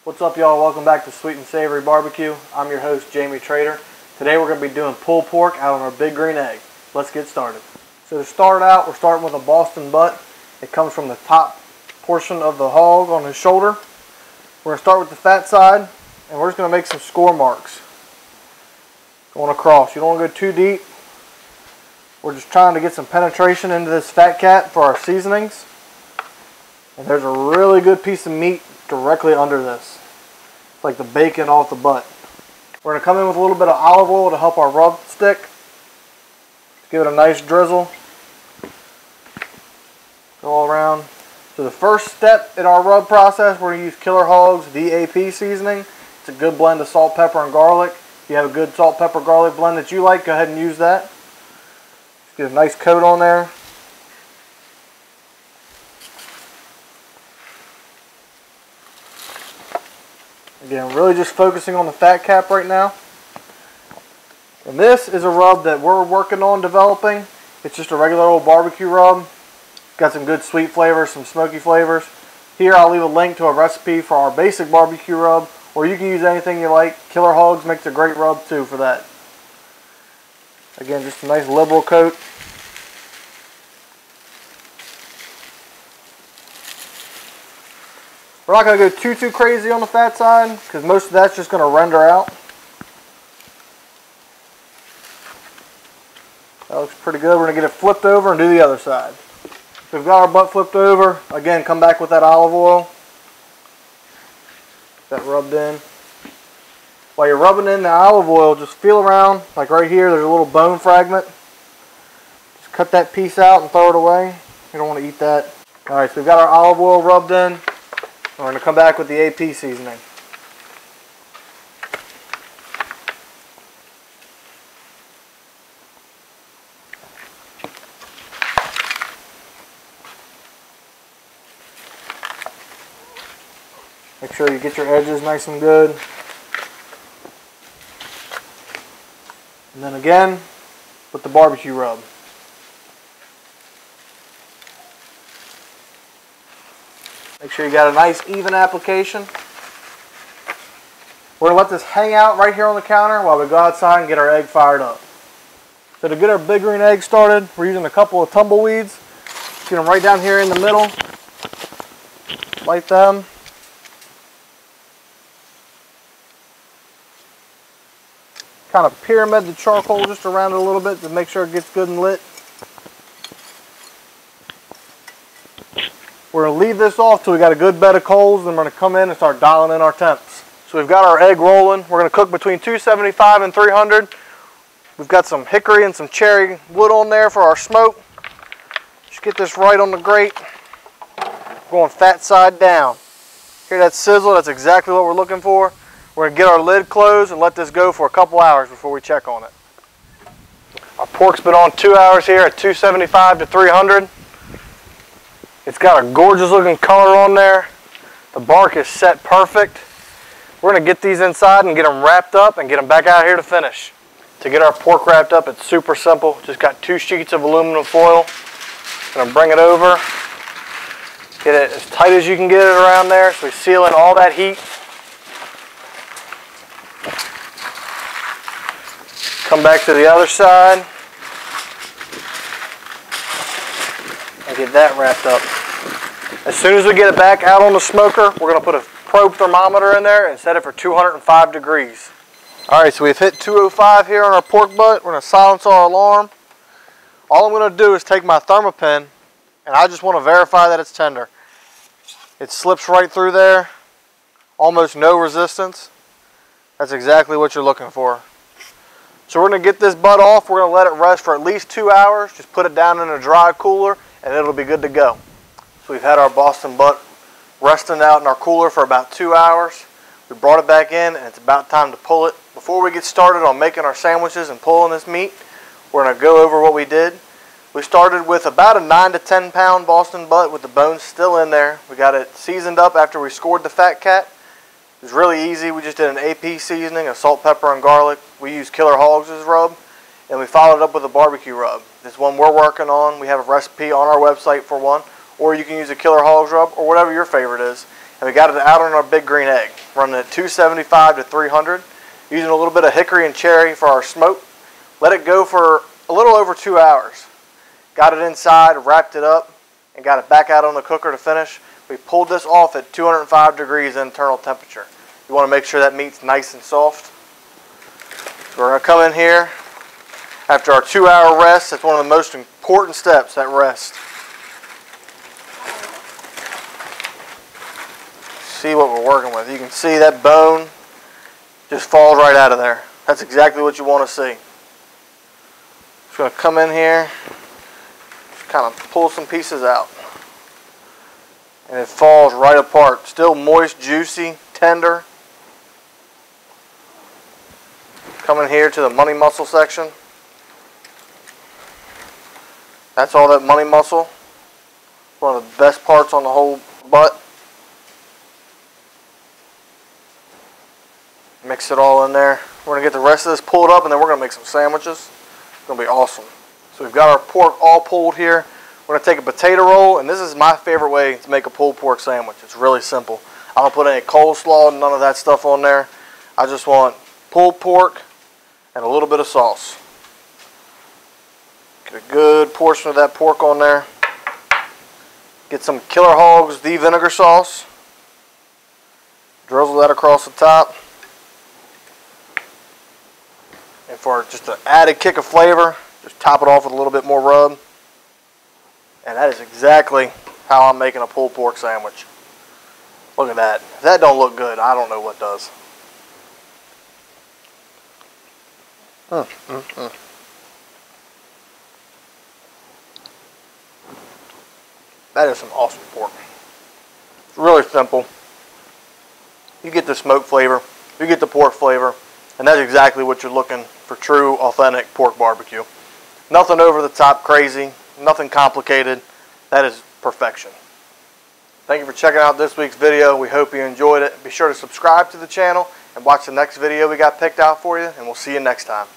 What's up, y'all? Welcome back to Sweet and Savory Barbecue. I'm your host, Jamie Trader. Today we're going to be doing pulled pork out on our big green egg. Let's get started. So to start out, we're starting with a Boston butt. It comes from the top portion of the hog on his shoulder. We're going to start with the fat side, and we're just going to make some score marks going across. You don't want to go too deep. We're just trying to get some penetration into this fat cat for our seasonings. And there's a really good piece of meat directly under this. It's like the bacon off the butt. We're going to come in with a little bit of olive oil to help our rub stick. Give it a nice drizzle. Go all around. So the first step in our rub process, we're going to use Killer Hogs VAP seasoning. It's a good blend of salt, pepper, and garlic. If you have a good salt, pepper, garlic blend that you like, go ahead and use that. Just get a nice coat on there. Again, really just focusing on the fat cap right now. And this is a rub that we're working on developing. It's just a regular old barbecue rub. Got some good sweet flavors, some smoky flavors. Here I'll leave a link to a recipe for our basic barbecue rub, or you can use anything you like. Killer Hogs makes a great rub too for that. Again, just a nice liberal coat. We're not going to go too crazy on the fat side because most of that's just going to render out. That looks pretty good. We're going to get it flipped over and do the other side. So we've got our butt flipped over. Again, come back with that olive oil. Get that rubbed in. While you're rubbing in the olive oil, just feel around. Like right here, there's a little bone fragment. Just cut that piece out and throw it away. You don't want to eat that. Alright, so we've got our olive oil rubbed in. We're going to come back with the AP seasoning. Make sure you get your edges nice and good. And then again, with the barbecue rub. Make sure you got a nice even application. We're going to let this hang out right here on the counter while we go outside and get our egg fired up. So to get our big green egg started, we're using a couple of tumbleweeds. Get them right down here in the middle. Light them. Kind of pyramid the charcoal just around it a little bit to make sure it gets good and lit. We're going to leave this off till we got a good bed of coals, then we're going to come in and start dialing in our temps. So we've got our egg rolling. We're going to cook between 275 and 300. We've got some hickory and some cherry wood on there for our smoke. Just get this right on the grate. Going fat side down. Hear that sizzle? That's exactly what we're looking for. We're going to get our lid closed and let this go for a couple hours before we check on it. Our pork's been on 2 hours here at 275 to 300. It's got a gorgeous looking color on there. The bark is set perfect. We're going to get these inside and get them wrapped up and get them back out here to finish. To get our pork wrapped up, it's super simple. Just got 2 sheets of aluminum foil. Going to bring it over. Get it as tight as you can get it around there so we seal in all that heat. Come back to the other side. And get that wrapped up. As soon as we get it back out on the smoker, we're going to put a probe thermometer in there and set it for 205 degrees. Alright, so we've hit 205 here on our pork butt. We're going to silence our alarm. All I'm going to do is take my thermopin and I just want to verify that it's tender. It slips right through there. Almost no resistance. That's exactly what you're looking for. So we're going to get this butt off. We're going to let it rest for at least 2 hours. Just put it down in a dry cooler and it'll be good to go. So we've had our Boston butt resting out in our cooler for about 2 hours. We brought it back in and it's about time to pull it. Before we get started on making our sandwiches and pulling this meat, we're going to go over what we did. We started with about a 9 to 10 pound Boston butt with the bones still in there. We got it seasoned up after we scored the fat cat. It was really easy. We just did an AP seasoning of salt, pepper, and garlic. We used Killer Hogs as rub, and we followed up with a barbecue rub. This one we're working on. We have a recipe on our website for one, or you can use a Killer Hogs rub or whatever your favorite is. And we got it out on our big green egg, running at 275 to 300, using a little bit of hickory and cherry for our smoke. Let it go for a little over 2 hours. Got it inside, wrapped it up, and got it back out on the cooker to finish. We pulled this off at 205 degrees internal temperature. You want to make sure that meat's nice and soft. So we're going to come in here after our 2-hour rest. That's one of the most important steps, that rest. See what we're working with. You can see that bone just falls right out of there. That's exactly what you want to see. Just going to come in here, just kind of pull some pieces out. And it falls right apart. Still moist, juicy, tender. Coming here to the money muscle section. That's all that money muscle. One of the best parts on the whole butt. Mix it all in there. We're going to get the rest of this pulled up and then we're going to make some sandwiches. It's going to be awesome. So we've got our pork all pulled here. We're going to take a potato roll, and this is my favorite way to make a pulled pork sandwich. It's really simple. I don't put any coleslaw, none of that stuff on there. I just want pulled pork and a little bit of sauce. Get a good portion of that pork on there. Get some Killer Hogs the vinegar sauce. Drizzle that across the top. And for just an added kick of flavor, just top it off with a little bit more rub. And that is exactly how I'm making a pulled pork sandwich. Look at that. If that don't look good, I don't know what does. That is some awesome pork. It's really simple. You get the smoke flavor, you get the pork flavor, and that's exactly what you're looking for, true, authentic pork barbecue. Nothing over the top crazy, nothing complicated. That is perfection. Thank you for checking out this week's video. We hope you enjoyed it. Be sure to subscribe to the channel and watch the next video we got picked out for you, and we'll see you next time.